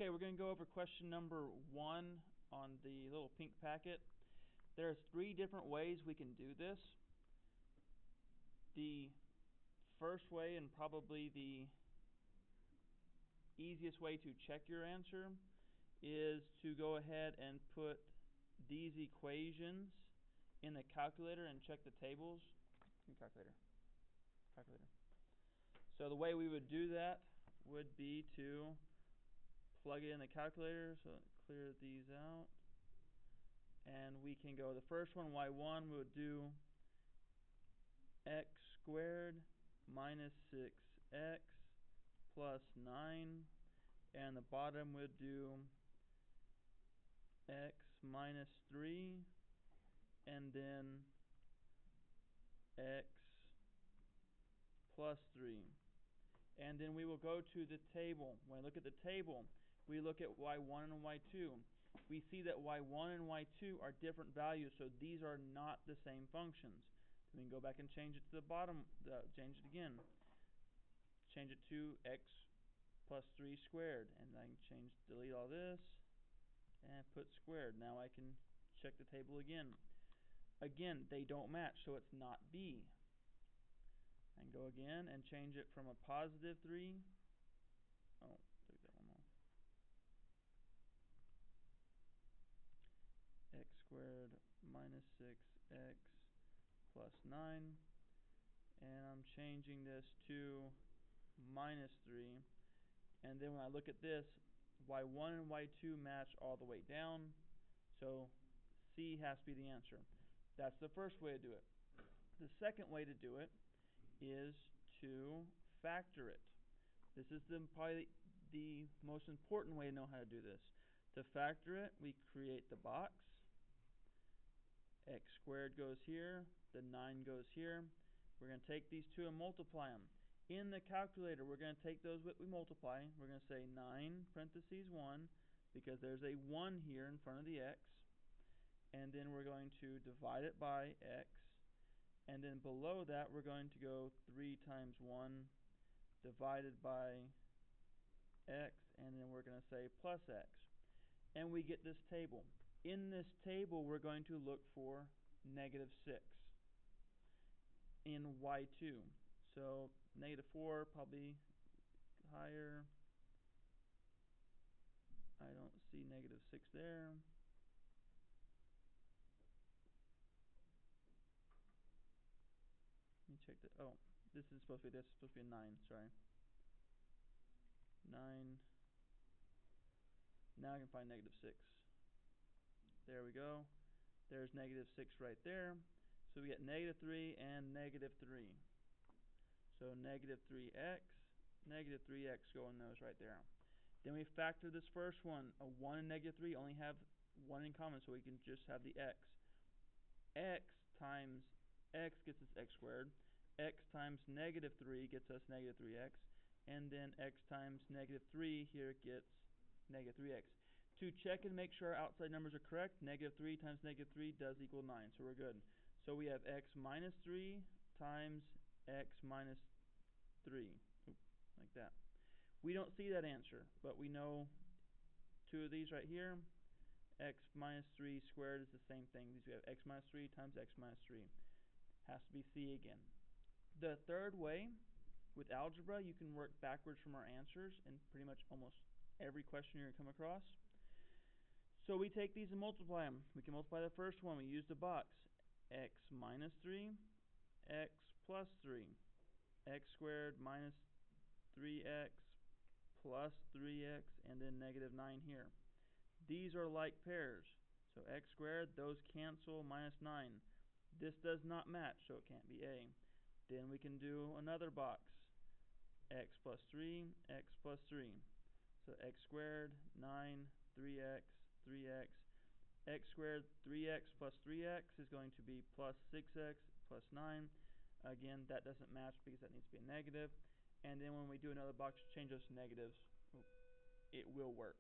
Okay, we're going to go over question number 1 on the little pink packet. There's 3 different ways we can do this. The first way, and probably the easiest way to check your answer, is to go ahead and put these equations in the calculator and check the tables. Calculator. So the way we would do that would be to plug it in the calculator, so clear these out, and we can go, the first one, y1, we would do x squared minus 6x plus 9, and the bottom would do x minus 3, and then x plus 3. And then we will go to the table. When I look at the table, we look at y1 and y2. We see that y1 and y2 are different values, so these are not the same functions. Then we can go back and change it to the bottom, change it again. Change it to x plus 3 squared, and I can delete all this, and put squared. Now I can check the table again. Again, they don't match, so it's not B. And go again and change it from a positive 3. Oh, took that one off. X squared minus 6x plus 9. And I'm changing this to minus 3. And then when I look at this, y1 and y2 match all the way down. So C has to be the answer. That's the first way to do it. The second way to do it is to factor it. This is probably the most important way to know how to do this. To factor it, we create the box. X squared goes here, the 9 goes here. We're going to take these two and multiply them. In the calculator, we're going to take those we multiply. We're going to say 9 parentheses 1, because there's a 1 here in front of the x. And then we're going to divide it by x. And then below that, we're going to go 3 times 1 divided by x, and then we're going to say plus x. And we get this table. In this table, we're going to look for negative 6 in y2. So negative 4, probably higher. I don't see negative 6 there. Let me check that. Oh, this is supposed to be a 9, sorry. 9. Now I can find negative 6. There we go. There's negative 6 right there. So we get negative 3 and negative 3. So negative 3x go in those right there. Then we factor this first one. A 1 and negative 3 only have 1 in common, so we can just have the x. X times x gets us x squared. X times negative 3 gets us negative 3x. And then x times negative 3 here gets negative 3x. To check and make sure our outside numbers are correct, negative 3 times negative 3 does equal 9, so we're good. So we have x minus 3 times x minus 3. Oop, like that. We don't see that answer, but we know two of these right here. X minus 3 squared is the same thing. These we have x minus 3 times x minus 3. Has to be C again. The third way, with algebra, you can work backwards from our answers in pretty much almost every question you're going to come across. So we take these and multiply them. We can multiply the first one. We use the box. X minus 3, x plus 3. X squared minus 3x plus 3x, and then negative 9 here. These are like pairs. So x squared, those cancel, minus 9. This does not match, so it can't be A. Then we can do another box. X plus 3, x plus 3. So x squared, 9, 3x, 3x. X squared, 3x plus 3x is going to be plus 6x plus 9. Again, that doesn't match because that needs to be a negative. And then when we do another box, change those negatives, it will work.